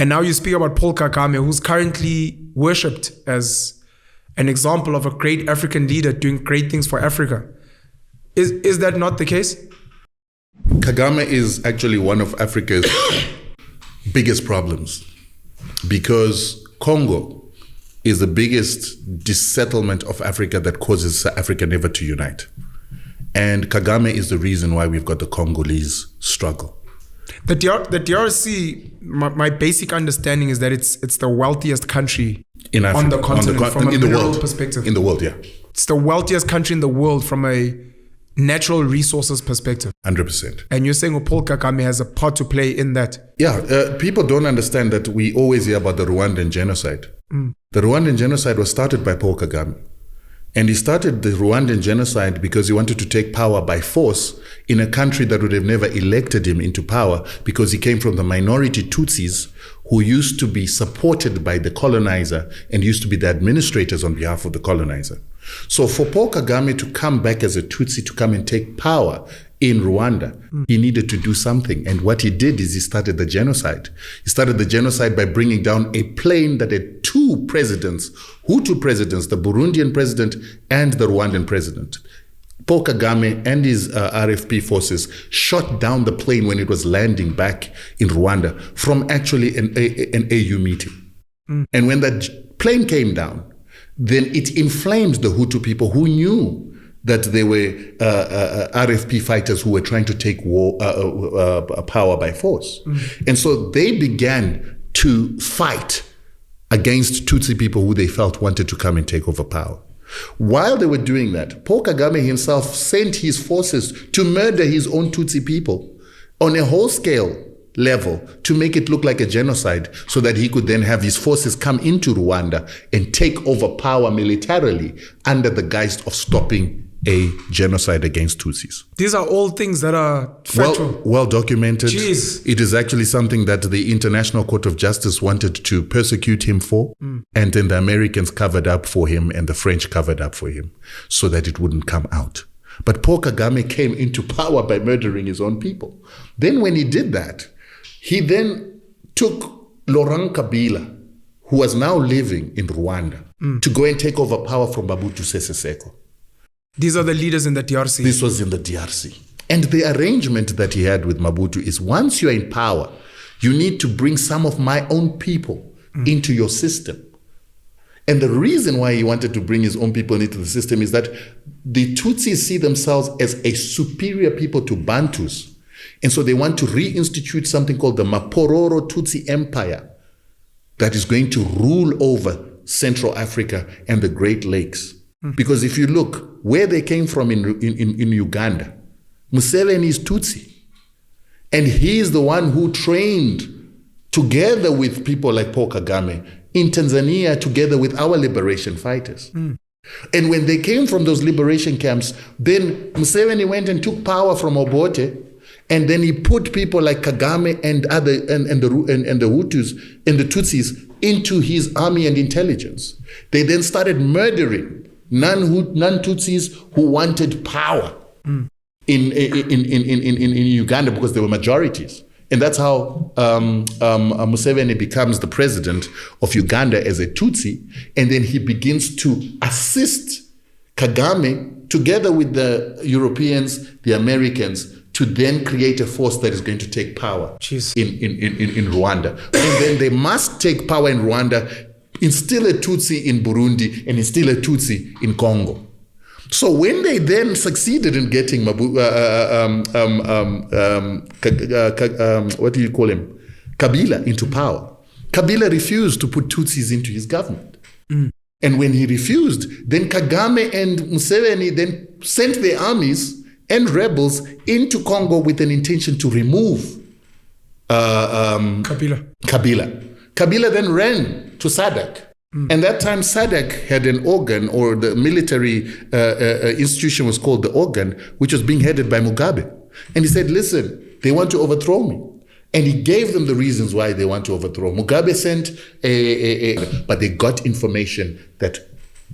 And now you speak about Paul Kagame, who's currently worshipped as an example of a great African leader doing great things for Africa. Is that not the case? Kagame is actually one of Africa's biggest problems, because Congo is the biggest dissettlement of Africa that causes Africa never to unite. And Kagame is the reason why we've got the Congolese struggle. The DRC, my basic understanding is that it's the wealthiest country in Africa, on the continent from a in the mineral world perspective. In the world, yeah. It's the wealthiest country in the world from a natural resources perspective. 100%. And you're saying Paul Kagame has a part to play in that? Yeah, people don't understand that we always hear about the Rwandan genocide. The Rwandan genocide was started by Paul Kagame. And he started the Rwandan genocide because he wanted to take power by force in a country that would have never elected him into power, because he came from the minority Tutsis who used to be supported by the colonizer and used to be the administrators on behalf of the colonizer. So for Paul Kagame to come back as a Tutsi to come and take power in Rwanda, he needed to do something. And what he did is he started the genocide. He started the genocide by bringing down a plane that had two presidents, Hutu presidents, the Burundian president and the Rwandan president. Paul Kagame and his RFP forces shot down the plane when it was landing back in Rwanda from actually an AU meeting. And when that plane came down, then it inflamed the Hutu people who knew that they were RFP fighters who were trying to take power by force. And so they began to fight against Tutsi people who they felt wanted to come and take over power. While they were doing that, Paul Kagame himself sent his forces to murder his own Tutsi people on a whole-scale level to make it look like a genocide, so that he could then have his forces come into Rwanda and take over power militarily under the guise of stopping a genocide against Tutsis. These are all things that are factual. Well documented. Jeez. It is actually something that the International Court of Justice wanted to persecute him for, and then the Americans covered up for him and the French covered up for him so that it wouldn't come out. But Paul Kagame came into power by murdering his own people. Then when he did that, he then took Laurent Kabila, who was now living in Rwanda, to go and take over power from Mobutu Sese Seko. These are the leaders in the DRC. This was in the DRC. And the arrangement that he had with Mobutu is, once you're in power, you need to bring some of my own people into your system. And the reason why he wanted to bring his own people into the system is that the Tutsis see themselves as a superior people to Bantus. And so they want to reinstitute something called the Mapororo Tutsi Empire that is going to rule over Central Africa and the Great Lakes. Because if you look where they came from in Uganda, Museveni is Tutsi. And he is the one who trained, together with people like Paul Kagame, in Tanzania, together with our liberation fighters. And when they came from those liberation camps, then Museveni went and took power from Obote, and then he put people like Kagame and the Hutus and the Tutsis into his army and intelligence. They then started murdering non-Tutsis who wanted power in Uganda, because they were majorities. And that's how Museveni becomes the president of Uganda as a Tutsi. And then he begins to assist Kagame, together with the Europeans, the Americans, to then create a force that is going to take power in Rwanda. And then they must take power in Rwanda, instill a Tutsi in Burundi, and instill a Tutsi in Congo. So when they then succeeded in getting Kabila into power, Kabila refused to put Tutsis into his government. And when he refused, then Kagame and Museveni then sent their armies and rebels into Congo with an intention to remove Kabila. Kabila then ran to SADC. And that time SADC had an organ, or the military institution was called the organ, which was being headed by Mugabe. And he said, listen, they want to overthrow me. And he gave them the reasons why they want to overthrow. Mugabe sent but they got information that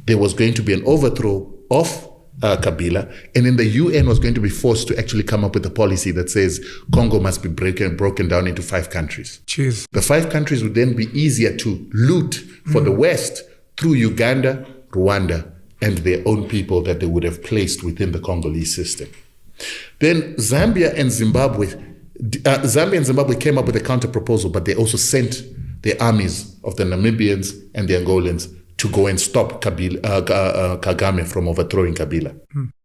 there was going to be an overthrow of Kabila, and then the UN was going to be forced to actually come up with a policy that says Congo must be broken down into 5 countries. Jeez. The 5 countries would then be easier to loot for the West through Uganda, Rwanda, and their own people that they would have placed within the Congolese system. Then Zambia and Zimbabwe came up with a counter proposal, but they also sent the armies of the Namibians and the Angolans to go and stop Kagame from overthrowing Kabila.